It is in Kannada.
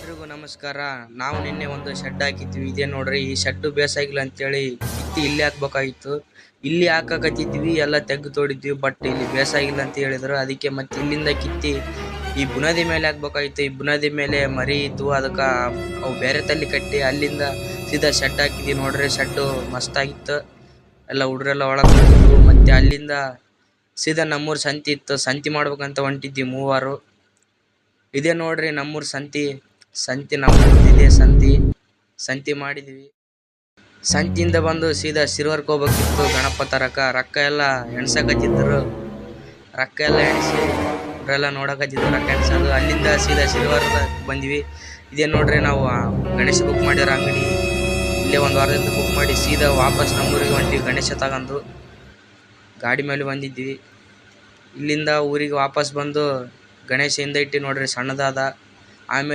ಎಲ್ರಿಗೂ ನಮಸ್ಕಾರ. ನಾವು ನಿನ್ನೆ ಒಂದು ಶೆಡ್ ಹಾಕಿದ್ವಿ. ಇದೇ ನೋಡ್ರಿ, ಈ ಶೆಡ್ ಬೇಸಾಗಿಲ್ಲ ಅಂತೇಳಿ ಕಿತ್ತಿ ಇಲ್ಲಿ ಹಾಕ್ಬೇಕಾಗಿತ್ತು. ಇಲ್ಲಿ ಹಾಕಕತ್ತಿದ್ವಿ, ಎಲ್ಲ ತೆಗ್ದು ತೋಡಿದ್ವಿ. ಬಟ್ ಇಲ್ಲಿ ಬೇಸಾಗಿಲ್ಲ ಅಂತ ಹೇಳಿದ್ರು. ಅದಕ್ಕೆ ಮತ್ತೆ ಇಲ್ಲಿಂದ ಕಿತ್ತಿ ಈ ಬುನಾದಿ ಮೇಲೆ ಹಾಕ್ಬೇಕಾಗಿತ್ತು. ಈ ಬುನಾದಿ ಮೇಲೆ ಮರಿ ಇದ್ವು, ಅದಕ್ಕೆ ಅವು ಬೇರೆ ತಲ್ಲಿ ಕಟ್ಟಿ ಅಲ್ಲಿಂದ ಸೀದಾ ಶೆಡ್ ಹಾಕಿದ್ವಿ. ನೋಡ್ರಿ, ಶೆಡ್ಡು ಮಸ್ತಾಗಿತ್ತು. ಎಲ್ಲ ಹುಡ್ರೆಲ್ಲ ಒಳಗೆ ಕೂತಿದ್ವು. ಮತ್ತೆ ಅಲ್ಲಿಂದ ಸೀದಾ ನಮ್ಮೂರು ಸಂತಿ ಇತ್ತು, ಸಂತಿ ಮಾಡ್ಬೇಕಂತ ಹೊಂಟಿದ್ವಿ ಮೂವರು. ಇದೇ ನೋಡ್ರಿ ನಮ್ಮೂರು ಸಂತಿ ನಮ್ಮೂರ್ದಿದೆ. ಸಂತಿ ಮಾಡಿದ್ವಿ. ಸಂತಿಯಿಂದ ಬಂದು ಸೀದಾ ಸಿರುವರ್ಕ್ ಹೋಗ್ಬೇಕಿತ್ತು ಗಣಪ ತರಕ. ರೊಕ್ಕ ಎಲ್ಲ ಎಣ್ಸಕತ್ತಿದ್ರು. ರೊಕ್ಕ ಎಲ್ಲ ಎಣಿಸಿ ಅವರೆಲ್ಲ ನೋಡಕತ್ತಿದ್ರು ರೊಕ್ಕ ಎಣ್ಸೋದು. ಅಲ್ಲಿಂದ ಸೀದಾ ಸಿರುವರ್ಗ ಬಂದ್ವಿ. ಇದೇ ನೋಡ್ರಿ, ನಾವು ಗಣೇಶ ಬುಕ್ ಮಾಡಿರೋ ಅಂಗಡಿ ಇಲ್ಲೇ ಒಂದು ವಾರದಿಂದ ಬುಕ್ ಮಾಡಿ ಸೀದಾ ವಾಪಸ್ ನಮ್ಮೂರಿಗೆ ಹೊಂಟಿವಿ. ಗಣೇಶ ತಗೊಂಡು ಗಾಡಿ ಮೇಲೆ ಬಂದಿದ್ವಿ. ಇಲ್ಲಿಂದ ಊರಿಗೆ ವಾಪಸ್ ಬಂದು ಗಣೇಶ ಹಿಂದೆ ಇಟ್ಟು ನೋಡ್ರಿ, ಸಣ್ಣದಾದ. ಆಮೇಲೆ